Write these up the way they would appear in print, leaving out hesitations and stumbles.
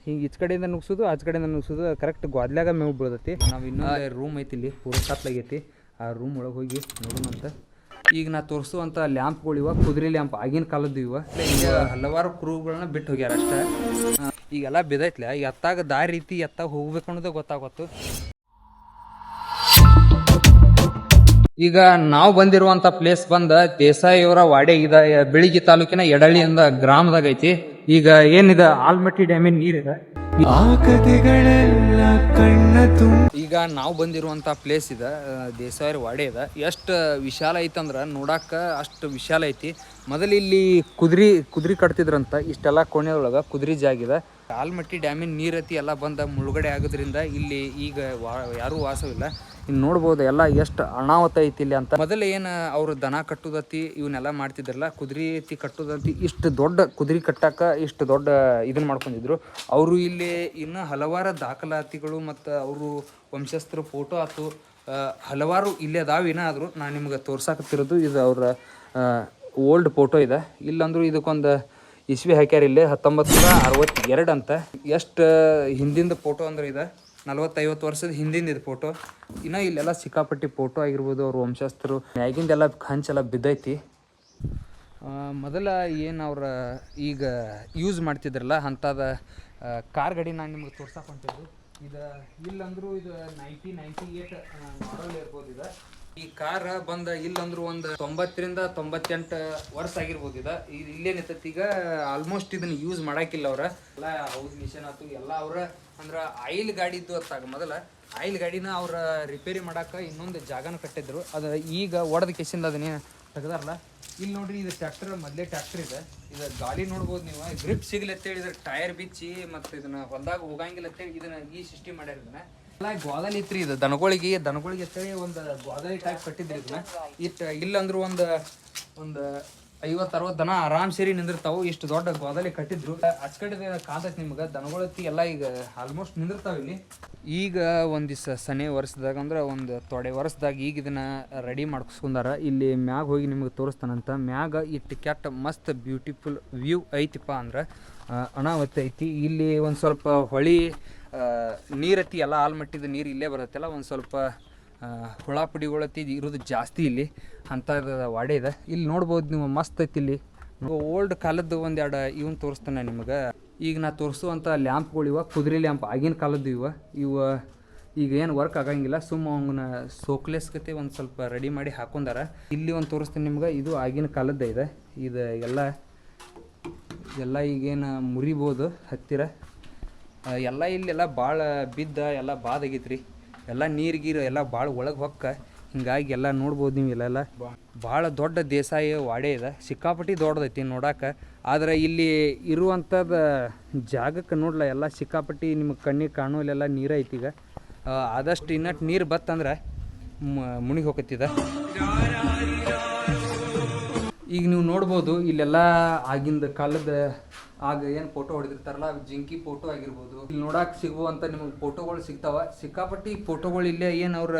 ಹಿಂಗೆ ಈಚ ಕಡೆಯಿಂದ ನುಗ್ಸೋದು ಆಚ ಕಡೆಯಿಂದ ನುಗ್ಸೋದು ಕರೆಕ್ಟ್ ಗೋದ್ಲಾಗ ಮೇವು ಬೀಳ್ದೈತಿ. ನಾವು ಇನ್ನೊಂದು ರೂಮ್ ಐತಿ ಇಲ್ಲಿ ಪೂರ ಕತ್ಲಾಗೈತಿ. ಆ ರೂಮ್ ಒಳಗೆ ಹೋಗಿ ನೋಡೋಣ ಅಂತ. ಈಗ ನಾ ತೋರಿಸುವಂಥ ಲ್ಯಾಂಪ್ಗಳು ಇವ ಕುದುರೆ ಲ್ಯಾಂಪ್ ಆಗಿನ ಕಾಲದ್ದು ಇವ. ಈಗ ಹಲವಾರು ಕ್ರೂಗಳನ್ನ ಬಿಟ್ಟು ಹೋಗ್ಯಾರ ಅಷ್ಟೇ. ಈಗೆಲ್ಲ ಬಿದ್ದೈತ್ಲ ಎತ್ತಾಗ ದಾರಿ ರೀತಿ ಎತ್ತಾಗ ಹೋಗ್ಬೇಕು ಅನ್ನೋದು ಗೊತ್ತಾಗತ್ತು. ಈಗ ನಾವು ಬಂದಿರುವಂಥ ಪ್ಲೇಸ್ ಬಂದ ದೇಸಾಯಿಯವರ ವಾಡೆ ಇದ ಬೆಳಗಿ ತಾಲೂಕಿನ ಎಡಳ್ಳಿ ಅಂದ ಗ್ರಾಮದಾಗ ಐತಿ. ಈಗ ಏನಿದೆ ಆಲ್ಮಟ್ಟಿ ಡ್ಯಾಮಿನ ನೀರಿದೆ. ಈಗ ನಾವು ಬಂದಿರುವಂಥ ಪ್ಲೇಸ್ ಇದೆ ದೇಸಾಯಿಯರ ವಾಡೆ ಇದೆ. ಎಷ್ಟು ವಿಶಾಲ ಐತಂದ್ರೆ ನೋಡಾಕ ಅಷ್ಟು ವಿಶಾಲ ಐತಿ. ಮೊದಲು ಇಲ್ಲಿ ಕುದುರೆ ಕಟ್ತಿದ್ರಂತ. ಇಷ್ಟೆಲ್ಲ ಕೋಣೆಯೊಳಗೆ ಕುದುರೆ ಜಾಗಿದೆ. ಆಲ್ಮಟ್ಟಿ ಡ್ಯಾಮಿನ ನೀರತಿ ಎಲ್ಲ ಬಂದ ಮುಳುಗಡೆ ಆಗೋದ್ರಿಂದ ಇಲ್ಲಿ ಈಗ ಯಾರೂ ವಾಸವಿಲ್ಲ. ಇನ್ನು ನೋಡ್ಬೋದು ಎಲ್ಲ ಎಷ್ಟು ಅನಾಹುತ ಐತಿ ಇಲ್ಲಿ ಅಂತ. ಮೊದಲು ಏನು ಅವರು ದನ ಕಟ್ಟುದತಿ ಇವನ್ನೆಲ್ಲ ಮಾಡ್ತಿದ್ರಲ್ಲ, ಕುದುರೆ ಐತಿ ಕಟ್ಟುದತಿ ಇಷ್ಟು ದೊಡ್ಡ ಕುದುರೆ ಕಟ್ಟಾಕ ಇಷ್ಟು ದೊಡ್ಡ ಇದನ್ನ ಮಾಡ್ಕೊಂಡಿದ್ರು. ಅವರು ಇಲ್ಲಿ ಇನ್ನೂ ಹಲವಾರು ದಾಖಲಾತಿಗಳು ಮತ್ತು ಅವರು ವಂಶಸ್ಥರು ಫೋಟೋ ಆಯ್ತು ಹಲವಾರು ಇಲ್ಲೇ ಅದಾವ. ಏನಾದರೂ ನಾನು ನಿಮ್ಗೆ ತೋರ್ಸಾಕತ್ತಿರೋದು ಇದು ಅವರ ಓಲ್ಡ್ ಫೋಟೋ ಇದೆ. ಇಲ್ಲಂದ್ರೂ ಇದಕ್ಕೊಂದು ಇಸ್ವಿ ಹಾಕ್ಯಾರ ಇಲ್ಲಿ 1962 ಅಂತ. ಎಷ್ಟು ಹಿಂದಿಂದ ಫೋಟೋ ಅಂದ್ರೆ ಇದೆ 40-50 ವರ್ಷದ ಹಿಂದಿಂದ ಇದು ಫೋಟೋ. ಇನ್ನು ಇಲ್ಲೆಲ್ಲ ಸಿಕ್ಕಾಪಟ್ಟಿ ಫೋಟೋ ಆಗಿರ್ಬೋದು ಅವ್ರ ವಂಶಸ್ಥರು ಮ್ಯಾಗಿಂದೆಲ್ಲ ಹಂಚೆಲ್ಲ ಬಿದ್ದೈತಿ. ಮೊದಲ ಏನು ಅವ್ರ ಈಗ ಯೂಸ್ ಮಾಡ್ತಿದ್ರಲ್ಲ ಅಂಥದ ಕಾರ್ ಗಾಡಿ ನಾನು ನಿಮ್ಗೆ ತೋರ್ಸಕ್ಕೆ ಹೊಂಟಿದ್ದು. ಇದು ಇಲ್ಲಂದ್ರೂ ಇದು 1998 ಮಾಡಲ್ ಇರ್ಬೋದು. ಇದು ಈ ಕಾರ್ ಬಂದ ಇಲ್ಲಂದ್ರೂ ಒಂದು 90-98 ವರ್ಷ ಆಗಿರ್ಬೋದು. ಇದು ಇಲ್ಲೇನಿರ್ತೈತಿ ಈಗ ಆಲ್ಮೋಸ್ಟ್ ಇದನ್ನ ಯೂಸ್ ಮಾಡಾಕಿಲ್ಲ ಅವ್ರ ಎಲ್ಲ. ಹೌಸ್ ಮಿಷನ್ ಆಯ್ತು ಎಲ್ಲ ಅವ್ರ ಅಂದ್ರೆ ಆಯಿಲ್ ಗಾಡಿದ್ದು ಅತ್ತಾಗ ಮೊದಲ ಆಯಿಲ್ ಗಾಡಿನ ಅವ್ರ ರಿಪೇರಿ ಮಾಡಾಕ ಇನ್ನೊಂದು ಜಾಗನ ಕಟ್ಟಿದ್ರು. ಅದು ಈಗ ಒಡೆದ ಕೆಸಿಂದ ಅದನ್ನೇನು ತೆಗ್ದಾರಲ್ಲ. ಇಲ್ಲಿ ನೋಡ್ರಿ ಇದು ಟ್ರ್ಯಾಕ್ಟರ್ ಮೊದಲೇ ಟ್ರ್ಯಾಕ್ಟರ್ ಇದೆ. ಇದು ಗಾಡಿ ನೋಡ್ಬೋದು ನೀವು. ಗ್ರಿಪ್ ಸಿಗ್ಲಿ ಅಂತೇಳಿ ಇದ್ರ ಟೈರ್ ಬಿಚ್ಚಿ ಮತ್ತು ಇದನ್ನ ಹೊಲ್ದಾಗ ಹೋಗಂಗಿಲ್ಲ ಅಂತೇಳಿ ಇದನ್ನ ಈ ಸಿಸ್ಟಮ್ ಮಾಡ್ಯಾರ. ಇದನ್ನ ಎಲ್ಲ ಗೋದಲಿ ಇತ್ರಿ. ಇದು ದನಗಳಿಗೆ ಅಂತೇಳಿ ಒಂದು ಗೋದಲಿ ಟೈಪ್ ಕಟ್ಟಿದ್ರಿ. ಇದನ್ನ ಇಲ್ಲಂದ್ರೂ ಒಂದು 50-60 ದನ ಆರಾಮ್ ಸೇರಿ ನಿಂದಿರ್ತಾವು. ಇಷ್ಟು ದೊಡ್ಡ ಗೋದಲಿ ಕಟ್ಟಿದ್ರು. ಕಡೆ ಕಾಂತೈತಿ ನಿಮ್ಗೆ ದನಗಳತ್ತಿ ಎಲ್ಲ ಈಗ ಆಲ್ಮೋಸ್ಟ್ ನಿಂದಿರ್ತಾವ ಇಲ್ಲಿ. ಈಗ ಒಂದಿವ್ಸ ಸನೇ ವರ್ಷದಾಗ ಅಂದ್ರೆ ಒಂದು ತೊಡೆ ವರ್ಷದಾಗ ಈಗ ಇದನ್ನ ರೆಡಿ ಮಾಡಿಸ್ಕೊಂಡಾರ. ಇಲ್ಲಿ ಮ್ಯಾಗ ಹೋಗಿ ನಿಮ್ಗೆ ತೋರಿಸ್ತಾನಂತ. ಮ್ಯಾಗ ಇಟ್ಟು ಕೆಟ್ಟ ಮಸ್ತ್ ಬ್ಯೂಟಿಫುಲ್ ವ್ಯೂ ಐತಿಪ್ಪ ಅಂದ್ರೆ ಅನಾವತಿ ಐತಿ. ಇಲ್ಲಿ ಒಂದು ಸ್ವಲ್ಪ ಹೊಳಿ ನೀರತಿ ಎಲ್ಲ ಆಲ್ಮಟ್ಟಿದ ನೀರು ಇಲ್ಲೇ ಬರುತ್ತಲ್ಲ. ಒಂದು ಸ್ವಲ್ಪ ಹುಳ ಪುಡಿಗಳತ್ತಿ ಇರೋದು ಜಾಸ್ತಿ ಇಲ್ಲಿ ಅಂಥದ್ದು ವಾಡೆ ಇದೆ. ಇಲ್ಲಿ ನೋಡ್ಬೋದು ನೀವು ಮಸ್ತ್ ಐತಿ. ಇಲ್ಲಿ ಓಲ್ಡ್ ಕಾಲದ್ದು ಒಂದೆರಡು ಇವನ್ ತೋರಿಸ್ತಾನೆ ನಿಮಗೆ. ಈಗ ನಾ ತೋರಿಸುವಂಥ ಲ್ಯಾಂಪ್ಗಳು ಇವ ಕುದುರೆ ಲ್ಯಾಂಪ್ ಆಗಿನ ಕಾಲದ್ದು ಇವ ಈಗ ಏನು ವರ್ಕ್ ಆಗಂಗಿಲ್ಲ. ಸುಮ್ಮ ಅವನ್ನ ಸೋಕ್ಲೆಸ್ಗತೆ ಒಂದು ಸ್ವಲ್ಪ ರೆಡಿ ಮಾಡಿ ಹಾಕೊಂಡಾರ. ಇಲ್ಲಿ ಒಂದು ತೋರಿಸ್ತೀನಿ ನಿಮ್ಗೆ. ಇದು ಆಗಿನ ಕಾಲದ್ದು ಇದೆ. ಇದು ಎಲ್ಲ ಈಗೇನು ಮುರಿಬೋದು ಹತ್ತಿರ ಎಲ್ಲ. ಇಲ್ಲೆಲ್ಲ ಭಾಳ ಬಿದ್ದ ಎಲ್ಲ ಬಾದಾಗೈತ್ರಿ. ಎಲ್ಲ ನೀರು ಎಲ್ಲ ಭಾಳ ಒಳಗೆ ಹೊಕ್ಕ. ಹಿಂಗಾಗಿ ಎಲ್ಲ ನೋಡ್ಬೋದು ನೀವು. ಇಲ್ಲೆಲ್ಲ ಭಾಳ ದೊಡ್ಡ ದೇಸಾಯಿ ವಾಡೆ ಇದೆ. ಸಿಕ್ಕಾಪಟ್ಟಿ ದೊಡ್ಡದೈತಿ ನೋಡಾಕ. ಆದರೆ ಇಲ್ಲಿ ಇರುವಂಥದ್ದು ಜಾಗಕ್ಕೆ ನೋಡ್ಲ ಎಲ್ಲ ಸಿಕ್ಕಾಪಟ್ಟಿ ನಿಮಗೆ ಕಣ್ಣಿಗೆ ಕಾಣೋ ಇಲ್ಲೆಲ್ಲ ನೀರು ಐತಿ. ಈಗ ಆದಷ್ಟು ಇನ್ನಟ್ಟು ನೀರು ಬತ್ತಂದ್ರೆ ಮುಣಿಗೆ ಹೋಗತ್ತಿದ. ಈಗ ನೀವು ನೋಡ್ಬೋದು ಇಲ್ಲೆಲ್ಲ ಆಗಿಂದ ಕಾಲದ ಆಗ ಏನು ಫೋಟೋ ಹೊಡೆದಿರ್ತಾರಲ್ಲ ಜಿಂಕಿ ಫೋಟೋ ಆಗಿರ್ಬೋದು. ಇಲ್ಲಿ ನೋಡಕ್ಕೆ ಸಿಗುವಂಥ ನಿಮಗೆ ಫೋಟೋಗಳು ಸಿಗ್ತಾವ. ಸಿಕ್ಕಾಪಟ್ಟಿ ಫೋಟೋಗಳು ಇಲ್ಲೇ ಏನು ಅವ್ರ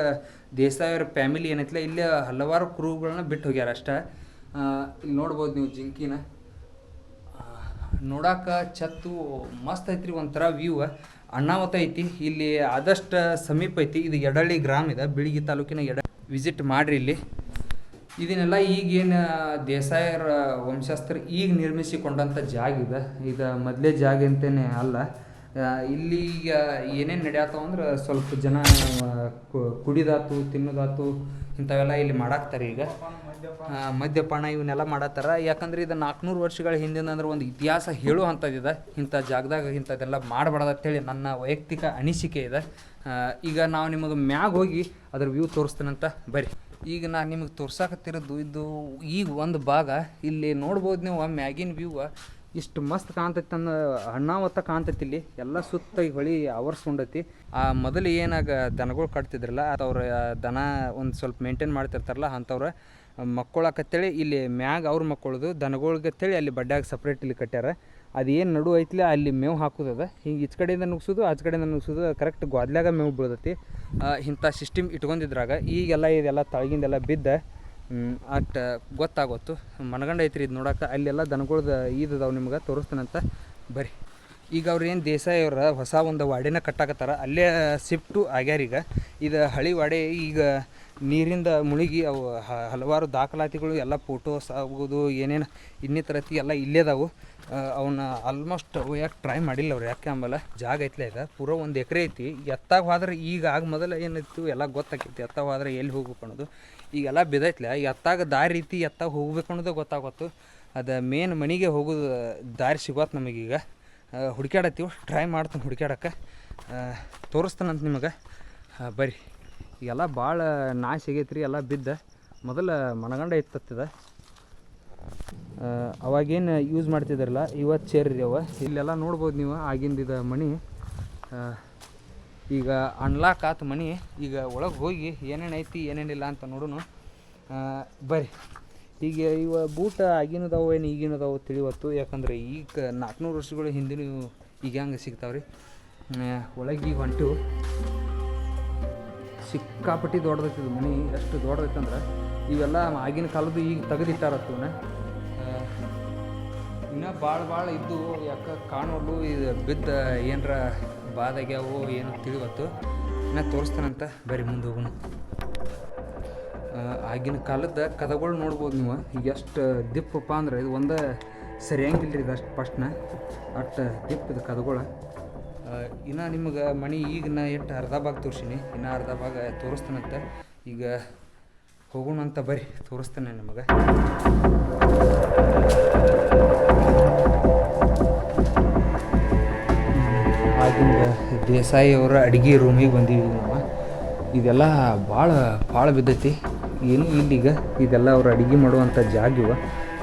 ದೇಸಾಯಿಯವ್ರ ಫ್ಯಾಮಿಲಿ ಏನೈತಿಲ್ಲ ಇಲ್ಲೇ ಹಲವಾರು ಕ್ರೂಗಳನ್ನ ಬಿಟ್ಟು ಹೋಗ್ಯಾರ ಅಷ್ಟೇ. ಇಲ್ಲಿ ನೋಡ್ಬೋದು ನೀವು ಜಿಂಕಿನ ನೋಡಾಕ ಛತ್ತು ಮಸ್ತ್ ಐತ್ರಿ. ಒಂಥರ ವ್ಯೂ ಅಣ್ಣಾವತ ಐತಿ. ಇಲ್ಲಿ ಆದಷ್ಟು ಸಮೀಪ ಐತಿ. ಇದು ಎಡಳ್ಳಿ ಗ್ರಾಮ ಇದೆ, ಬೆಳಗಿ ತಾಲೂಕಿನ ವಿಸಿಟ್ ಮಾಡ್ರಿ ಇಲ್ಲಿ. ಇದನ್ನೆಲ್ಲ ಈಗೇನು ದೇಸಾಯರ ವಂಶಸ್ಥರು ಈಗ ನಿರ್ಮಿಸಿಕೊಂಡಂಥ ಜಾಗ ಇದೆ. ಇದು ಮೊದಲೇ ಜಾಗ ಅಂತಲೇ ಅಲ್ಲ. ಇಲ್ಲಿ ಈಗ ಏನೇನು ನಡೆಯತ್ತವ ಅಂದ್ರೆ ಸ್ವಲ್ಪ ಜನ ಕುಡಿದಾತು ತಿನ್ನೋದಾತು ಇಂಥವೆಲ್ಲ ಇಲ್ಲಿ ಮಾಡಾಕ್ತಾರೆ. ಈಗ ಮದ್ಯಪಾನ ಇವನ್ನೆಲ್ಲ ಮಾಡತ್ತಾರ. ಯಾಕಂದ್ರೆ ಇದು 400 ವರ್ಷಗಳ ಹಿಂದಿನ ಅಂದ್ರೆ ಒಂದು ಇತಿಹಾಸ ಹೇಳುವಂಥದ್ದಿದೆ. ಇಂಥ ಜಾಗದಾಗ ಇಂಥದ್ದೆಲ್ಲ ಮಾಡಬಾರ್ದು ಅಂತೇಳಿ ನನ್ನ ವೈಯಕ್ತಿಕ ಅನಿಸಿಕೆ ಇದೆ. ಈಗ ನಾವು ನಿಮಗೆ ಮ್ಯಾಗ ಹೋಗಿ ಅದ್ರ ವ್ಯೂ ತೋರಿಸ್ತೇನಂತ ಬರ್ರಿ. ಈಗ ನಾನು ನಿಮಗೆ ತೋರ್ಸಾಕತ್ತಿರೋದು ಇದು ಈಗ ಒಂದು ಭಾಗ. ಇಲ್ಲಿ ನೋಡ್ಬೋದು ನೀವು ಮ್ಯಾಗಿನ ವ್ಯೂ ಇಷ್ಟು ಮಸ್ತ್ ಕಾಣ್ತೈತಿ. ಅಂದ ಅಣ್ಣಾವತ್ತ ಕಾಣ್ತೈತಿ. ಇಲ್ಲಿ ಎಲ್ಲ ಸುತ್ತ ಈ ಹೊಳಿ ಆವರಿಸ್ಕೊಂಡೈತಿ. ಮೊದಲು ಏನಾಗ ದನಗಳು ಕಟ್ತಿದ್ರಲ್ಲ ಅವ್ರ ದನ ಒಂದು ಸ್ವಲ್ಪ ಮೇಂಟೈನ್ ಮಾಡ್ತಿರ್ತಾರಲ್ಲ ಅಂಥವ್ರ ಮಕ್ಕೊಳಕತ್ತೇಳಿ ಇಲ್ಲಿ ಮ್ಯಾಗ ಅವ್ರ ಮಕ್ಕಳದು ದನಗಳ್ಗತ್ತೇಳಿ ಅಲ್ಲಿ ಬಡ್ಡ್ಯಾಗ ಸಪ್ರೇಟ್ ಇಲ್ಲಿ ಕಟ್ಟ್ಯಾರ. ಅದೇನು ನಡು ಐತಿಲ್ಲ ಅಲ್ಲಿ ಮೇವು ಹಾಕೋದದ. ಹಿಂಗೆ ಈಚ ಕಡೆಯಿಂದ ನುಗ್ಸೋದು ಆಚ ಕಡೆಯಿಂದ ನುಗ್ಸೋದು ಕರೆಕ್ಟ್ ಗೋದ್ಲಾಗ ಮೇವು ಬೀಳ್ತೈತಿ. ಇಂಥ ಸಿಸ್ಟಮ್ ಇಟ್ಕೊಂಡಿದ್ರಾಗ ಈಗೆಲ್ಲ ಇದೆಲ್ಲ ತಳಗಿಂದೆಲ್ಲ ಬಿದ್ದ ಅಷ್ಟು ಗೊತ್ತಾಗೋತ್ತು. ಮನಗಂಡ ಐತ್ರಿ ಇದು ನೋಡೋಕೆ. ಅಲ್ಲೆಲ್ಲ ದನಗಳ್ದು ಈದದಾವೆ ನಿಮ್ಗೆ ತೋರಿಸ್ತಾನಂತ ಬರ್ರಿ. ಈಗ ಅವ್ರು ಏನು ದೇಸಾಯಿ ಅವರ ಹೊಸ ಒಂದು ವಾಡಿನ ಕಟ್ಟಾಕತ್ತಾರ, ಅಲ್ಲೇ ಶಿಫ್ಟು ಆಗ್ಯಾರ. ಈಗ ಇದು ಹಳಿ ವಾಡೆ ಈಗ ನೀರಿಂದ ಮುಳುಗಿ ಅವು ಹಲವಾರು ದಾಖಲಾತಿಗಳು ಎಲ್ಲ ಫೋಟೋಸ್ ಆಗೋದು ಏನೇನು ಇನ್ನಿತರತಿ ಎಲ್ಲ ಇಲ್ಲೇದಾವು. ಅವನ್ನ ಆಲ್ಮೋಸ್ಟ್ ಯಾಕೆ ಟ್ರೈ ಮಾಡಿಲ್ಲ ಅವ್ರು, ಯಾಕೆ ಆಮೇಲೆ ಜಾಗ ಐತ್ಲೆ ಈಗ ಪೂರ 1 ಎಕರೆ ಐತಿ. ಎತ್ತಾಗ ಹೋದ್ರೆ ಈಗ ಮೊದಲು ಏನಿತ್ತು ಎಲ್ಲ ಗೊತ್ತಾಕೈತಿ, ಎತ್ತಾಗ ಹೋದ್ರೆ ಎಲ್ಲಿ ಹೋಗ್ಬೇಕು ಅನ್ನೋದು. ಈಗೆಲ್ಲ ಬಿದ್ದೈತ್ಲೆ, ಎತ್ತಾಗ ದಾರಿ ರೀತಿ ಎತ್ತಾಗ ಹೋಗ್ಬೇಕು ಅನ್ನೋದು ಗೊತ್ತಾಗತ್ತು. ಅದು ಮೇನ್ ಮನೆಗೆ ಹೋಗೋದು ದಾರಿ ಸಿಗೋತ್ತು ನಮಗೀಗ. ಹುಡುಕ್ಯಾಡತ್ತೀವಿ, ಟ್ರೈ ಮಾಡ್ತೀನಿ ಹುಡುಕ್ಯಾಡಕ್ಕೆ, ತೋರಿಸ್ತಾನಂತ ನಿಮಗೆ. ಬರ್ರಿ. ಈಗೆಲ್ಲ ಭಾಳ ನಾಶ ಆಗೈತ್ರಿ, ಎಲ್ಲ ಬಿದ್ದ. ಮೊದಲು ಮನಗಂಡ ಇತ್ತದ, ಅವಾಗೇನು ಯೂಸ್ ಮಾಡ್ತಿದ್ದಾರಲ್ಲ ಇವತ್ತು ಚೇರ್ ರೀ ಅವ. ಇಲ್ಲೆಲ್ಲ ನೋಡ್ಬೋದು ನೀವು ಆಗಿಂದಿದ ಮನೆ. ಈಗ ಅನ್ಲಾಕ್ ಆತು ಮನೆ. ಈಗ ಒಳಗೆ ಹೋಗಿ ಏನೇನು ಐತಿ ಏನೇನಿಲ್ಲ ಅಂತ ನೋಡೋಣ. ಬರ್ರಿ. ಈಗ ಇವ ಬೂಟ ಆಗಿನದಾವು ಏನು ಈಗಿನದಾವು ತಿಳಿವತ್ತು, ಯಾಕಂದ್ರೆ ಈಗ 400 ವರ್ಷಗಳ ಹಿಂದಿನ ಈಗ ಹೆಂಗೆ ಸಿಗ್ತಾವ್ರಿ. ಒಳಗೆ ಈಗ ಹೊಂಟು ಸಿಕ್ಕಾಪಟ್ಟಿ ದೊಡ್ಡದೈತಿದು ಮನೆ. ಎಷ್ಟು ದೊಡ್ಡದೈತೆ ಅಂದ್ರೆ ಇವೆಲ್ಲ ಆಗಿನ ಕಾಲದ್ದು ಈಗ ತೆಗೆದಿಟ್ಟಾರತ್ತವನ್ನ. ಇನ್ನೂ ಭಾಳ ಇದ್ದು ಯಾಕೆ ಕಾಣೋದು. ಇದು ಬಿದ್ದ ಏನರ ಬಾದಾಗ್ಯಾವು ಏನು ತಿಳಿವತ್ತು. ಇನ್ನೂ ತೋರಿಸ್ತಾನಂತ. ಬರೀ ಮುಂದೆ ಹೋಗೋಣ. ಆಗಿನ ಕಾಲದ ಕದಗಳು ನೋಡ್ಬೋದು ನೀವು. ಈಗ ಎಷ್ಟು ದಿಪ್ಪಪ್ಪ ಅಂದ್ರೆ ಇದು ಒಂದೇ ಸರಿಯಂಗಿಲ್ಲ ರೀ, ಇದು ಅಷ್ಟು ಫಸ್ಟ್ನ ಅಷ್ಟು ದಿಪ್ಪದ ಕದಗಳು. ಇನ್ನು ನಿಮಗೆ ಮನೆ ಈಗಿನ ಎಷ್ಟು ಅರ್ಧ ಭಾಗ ತೋರಿಸೀನಿ, ಇನ್ನೂ ಅರ್ಧ ಭಾಗ ತೋರಿಸ್ತಾನಂತೆ. ಈಗ ಹೋಗೋಣ ಅಂತ ಬರ್ರಿ, ತೋರಿಸ್ತಾನೆ ನಿಮಗೆ. ಆಗಿನ ದೇಸಾಯಿ ಅವರ ಅಡುಗೆ ರೂಮಿಗೆ ಬಂದೀವಿ ನಾವು. ಇದೆಲ್ಲ ಭಾಳ ಬಿದ್ದೈತಿ, ಏನೂ ಇಲ್ಲೀಗ. ಇದೆಲ್ಲ ಅವ್ರು ಅಡುಗೆ ಮಾಡುವಂಥ ಜಾಗ ಇವ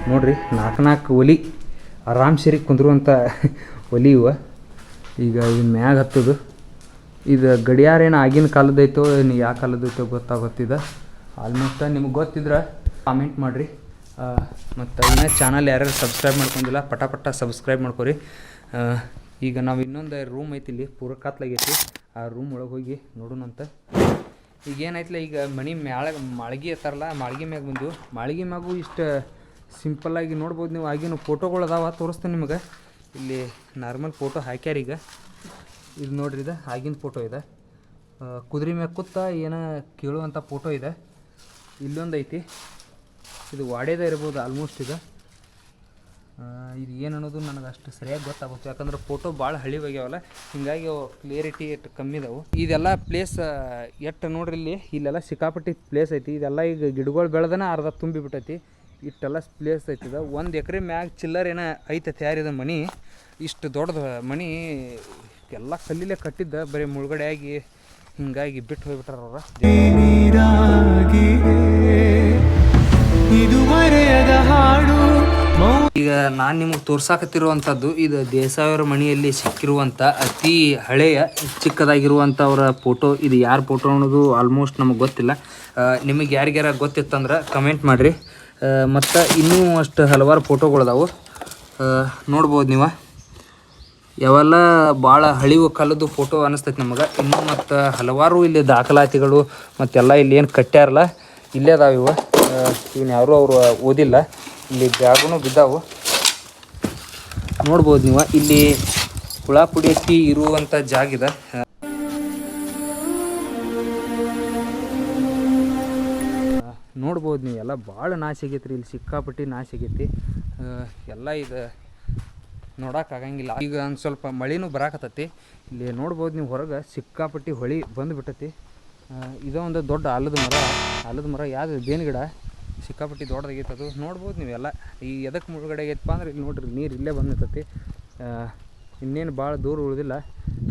ನೋಡಿರಿ. 4 ಒಲಿ ಆರಾಮ್ ಸೇರಿ ಕುಂದ್ರುವಂಥ ಒಲಿ ಇವ. ಈಗ ಇನ್ನು ಮ್ಯಾಗ ಹತ್ತದು. ಇದು ಗಡಿಯಾರ ಏನು ಆಗಿನ ಕಾಲದೈತೋ ಏನು ಯಾವ ಕಾಲದೈತೋ ಗೊತ್ತಾಗುತ್ತಿದೆ. ಆಲ್ಮೋಸ್ಟ್ ನಿಮಗೆ ಗೊತ್ತಿದ್ರೆ ಕಾಮೆಂಟ್ ಮಾಡಿರಿ. ಮತ್ತು ಇನ್ನೂ ಚಾನಲ್ ಯಾರ್ಯಾರು ಸಬ್ಸ್ಕ್ರೈಬ್ ಮಾಡ್ಕೊಂಡಿಲ್ಲ ಪಟ ಸಬ್ಸ್ಕ್ರೈಬ್ ಮಾಡ್ಕೊರಿ. ಈಗ ನಾವು ಇನ್ನೊಂದು ರೂಮ್ ಐತಿ ಇಲ್ಲಿ, ಪೂರ ಕತ್ಲಾಗೈತಿ. ಆ ರೂಮ್ ಒಳಗೆ ಹೋಗಿ ನೋಡೋಣಂತ. ಈಗ ಏನಾಯ್ತಲ್ಲ, ಈಗ ಮನೆ ಮಾಳ್ಗಿ ಇರ್ತಾರಲ್ಲ, ಮಾಳ್ಗಿ ಮ್ಯಾಗ ಬಂದೆವು. ಮಾಳ್ಗಿ ಮ್ಯಾಗು ಇಷ್ಟು ಸಿಂಪಲ್ಲಾಗಿ ನೋಡ್ಬೋದು ನೀವು. ಆಗಿನ ಫೋಟೋಗಳು ಅದಾವ, ತೋರಿಸ್ತೇನೆ ನಿಮಗೆ. ಇಲ್ಲಿ ನಾರ್ಮಲ್ ಫೋಟೋ ಹಾಕ್ಯಾರ. ಈಗ ಇದು ನೋಡ್ರಿ, ಇದು ಆಗಿನ ಫೋಟೋ ಇದೆ. ಕುದುರೆ ಮ್ಯಾಗ ಕೂತ ಏನೋ ಕೇಳುವಂಥ ಫೋಟೋ ಇದೆ. ಇಲ್ಲೊಂದು ಐತಿ, ಇದು ವಾಡೇದ ಇರ್ಬೋದು ಆಲ್ಮೋಸ್ಟ್. ಇದು ಏನು ಅನ್ನೋದು ನನಗೆ ಅಷ್ಟು ಸರಿಯಾಗಿ ಗೊತ್ತಾಗುತ್ತೆ, ಯಾಕಂದ್ರೆ ಫೋಟೋ ಭಾಳ ಹಳಿವಾಗ್ಯಾವಲ್ಲ, ಹೀಗಾಗಿ ಅವು ಕ್ಲಿಯರಿಟಿ ಎಷ್ಟು ಕಮ್ಮಿ ಇದಾವೆ. ಇದೆಲ್ಲ ಪ್ಲೇಸ್ ಎಷ್ಟು ನೋಡ್ರಿ, ಇಲ್ಲೆಲ್ಲ ಸಿಕ್ಕಾಪಟ್ಟಿ ಪ್ಲೇಸ್ ಐತಿ. ಇದೆಲ್ಲ ಈಗ ಗಿಡಗಳು ಬೆಳೆದನ ಅರ್ಧ ತುಂಬಿಬಿಟ್ಟೈತಿ. ಇಷ್ಟೆಲ್ಲ ಪ್ಲೇಸ್ ಐತಿದ. 1 ಎಕರೆ ಮ್ಯಾಗ ಚಿಲ್ಲರ್ ಏನೋ ಐತೆ ತಯಾರಿದ ಮನೆ. ಇಷ್ಟು ದೊಡ್ಡದು ಮನೆ ಎಲ್ಲ ಕಲ್ಲಿಲೇ ಕಟ್ಟಿದ್ದ, ಬರೀ ಮುಳುಗಡೆ ಆಗಿ ಹಿಂಗಾಗಿ ಬಿಟ್ಟು ಹೋಗ್ಬಿಟ್ಟಾರ ಅವ್ರ. ಈಗ ನಾನು ನಿಮಗೆ ತೋರ್ಸಾಕತ್ತಿರುವಂಥದ್ದು ಇದು ದೇಸಾಯಿಯವರ ಮನೆಯಲ್ಲಿ ಸಿಕ್ಕಿರುವಂಥ ಅತಿ ಹಳೆಯ ಚಿಕ್ಕದಾಗಿರುವಂಥ ಅವರ ಫೋಟೋ. ಇದು ಯಾರ ಫೋಟೋ ಅನ್ನೋದು ಆಲ್ಮೋಸ್ಟ್ ನಮಗೆ ಗೊತ್ತಿಲ್ಲ. ನಿಮಗೆ ಯಾರಿಗ್ಯಾರ ಗೊತ್ತಿತ್ತಂದ್ರೆ ಕಮೆಂಟ್ ಮಾಡಿರಿ. ಮತ್ತು ಇನ್ನೂ ಅಷ್ಟು ಹಲವಾರು ಫೋಟೋಗಳದಾವು, ನೋಡ್ಬೋದು ನೀವು. ಯಾವೆಲ್ಲ ಭಾಳ ಹಳಿವು ಕಾಲದ್ದು ಫೋಟೋ ಅನ್ನಿಸ್ತೈತೆ ನಮಗೆ. ಇನ್ನೂ ಮತ್ತು ಹಲವಾರು ಇಲ್ಲಿ ದಾಖಲಾತಿಗಳು ಮತ್ತೆಲ್ಲ ಇಲ್ಲಿ ಏನು ಕಟ್ಟ್ಯಾರಲ್ಲ ಇಲ್ಲೇ ಅದಾವೆ. ಇವನ್ನ ಯಾರು ಅವರು ಓದಿಲ್ಲ. ಇಲ್ಲಿ ಬ್ಯಾಗುನು ಬಿದ್ದಾವು, ನೋಡ್ಬೋದು ನೀವು. ಇಲ್ಲಿ ಹುಳ ಪುಡಿಯತ್ತಿ ಇರುವಂಥ ಜಾಗ ಇದೆ. ನೋಡ್ಬೋದು ನೀವು. ಎಲ್ಲ ಭಾಳ ನಾಶ ಆಗೈತೆ ರೀ, ಇಲ್ಲಿ ಸಿಕ್ಕಾಪಟ್ಟಿ ನಾಶ ಆಗೈತಿ ಎಲ್ಲ. ಇದು ನೋಡೋಕ್ಕಾಗಂಗಿಲ್ಲ. ಈಗ ಒಂದು ಸ್ವಲ್ಪ ಮಳೆನೂ ಬರಾಕತ್ತೈತಿ. ಇಲ್ಲಿ ನೋಡ್ಬೋದು ನೀವು, ಹೊರಗೆ ಸಿಕ್ಕಾಪಟ್ಟಿ ಹೊಳಿ ಬಂದುಬಿಟ್ಟೈತಿ. ಇದೋ ಒಂದು ದೊಡ್ಡ ಆಲದ ಮರ ಯಾವುದು ಬೇವಿನ ಗಿಡ ಸಿಕ್ಕಾಪಟ್ಟಿ ದೊಡ್ಡದಾಗೈತೆ. ಅದು ನೋಡ್ಬೋದು ನೀವೆಲ್ಲ. ಈ ಎದಕ್ಕೆ ಮುಳುಗಡೆ ಆಗೈತಪ್ಪ ಅಂದ್ರೆ ಇಲ್ಲಿ ನೋಡ್ರಿ, ನೀರು ಇಲ್ಲೇ ಬಂದಿರ್ತೈತಿ. ಇನ್ನೇನು ಭಾಳ ದೂರ ಉಳಿದಿಲ್ಲ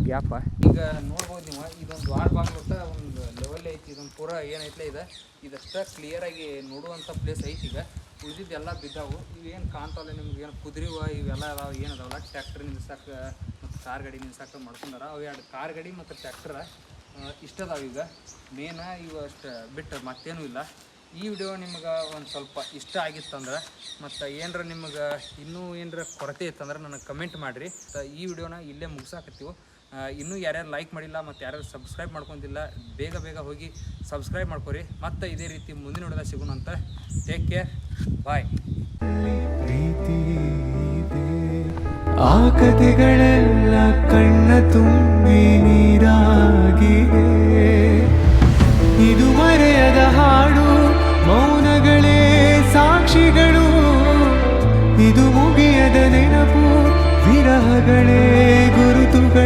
ಗ್ಯಾಪ. ಈಗ ನೋಡ್ಬೋದು ನೀವು, ಇದೊಂದು ವಾರ ಬಂದ್ಬಿಟ್ಟ ಒಂದು ಲೆವೆಲ್ ಐತಿ. ಇದೊಂದು ಪೂರ ಏನೈತಲ್ಲ ಇದಷ್ಟು ಕ್ಲಿಯರಾಗಿ ನೋಡುವಂಥ ಪ್ಲೇಸ್ ಐತಿ. ಈಗ ಉಳಿದಿದ್ದೆಲ್ಲ ಬಿದ್ದಾವು. ಇವೇನು ಕಾಣ್ತಾವಲ್ಲ ನಿಮ್ಗೆ, ಏನು ಕುದುರೆವ ಇವೆಲ್ಲ ಅದಾವೆ, ಏನದಾವಲ್ಲ ಟ್ಯಾಕ್ಟ್ರ್ ನಿಲ್ಸಕ್ಕೆ ಮತ್ತು ಕಾರ್ ಗಾಡಿ ನಿಲ್ಸಕ್ಕೆ ಮಾಡ್ಕೊಂಡಾರ. ಅವು 2 ಕಾರ್ ಗಾಡಿ ಮತ್ತು ಟ್ಯಾಕ್ಟ್ರ ಇಷ್ಟದಾವ. ಈಗ ಮೇನ ಇವು ಅಷ್ಟು ಬಿಟ್ಟು ಮತ್ತೇನೂ ಇಲ್ಲ. ಈ ವಿಡಿಯೋ ನಿಮ್ಗೆ ಒಂದು ಸ್ವಲ್ಪ ಇಷ್ಟ ಆಗಿತ್ತಂದ್ರೆ ಮತ್ತು ಏನರ ನಿಮ್ಗೆ ಇನ್ನೂ ಏನರ ಕೊರತೆ ಇತ್ತಂದ್ರೆ ನನಗೆ ಕಮೆಂಟ್ ಮಾಡಿರಿ. ಈ ವಿಡಿಯೋನ ಇಲ್ಲೇ ಮುಗಿಸಾಕತ್ತೀವಿ. ಇನ್ನೂ ಯಾರ್ಯಾರು ಲೈಕ್ ಮಾಡಿಲ್ಲ ಮತ್ತು ಯಾರ್ಯಾರು ಸಬ್ಸ್ಕ್ರೈಬ್ ಮಾಡ್ಕೊಂಡಿಲ್ಲ ಬೇಗ ಹೋಗಿ ಸಬ್ಸ್ಕ್ರೈಬ್ ಮಾಡ್ಕೊರಿ. ಮತ್ತು ಇದೇ ರೀತಿ ಮುಂದಿನ ವಿಡಿಯೋದಾಗ ಸಿಗೋಣ ಅಂತ. ಟೇಕ್ ಕೇರ್, ಬಾಯ್. ಆ ಕಥೆಗಳೆಲ್ಲ ಕಣ್ಣ ತುಂಬಿ ನೀರಾಗಿದೆ. ಇದು ಮರೆಯದ ಹಾಡು, ಮೌನಗಳೇ ಸಾಕ್ಷಿಗಳು. ಇದು ಮುಗಿಯದ ನೆನಪು, ವಿರಹಗಳೇ ಗುರುತುಗಳು.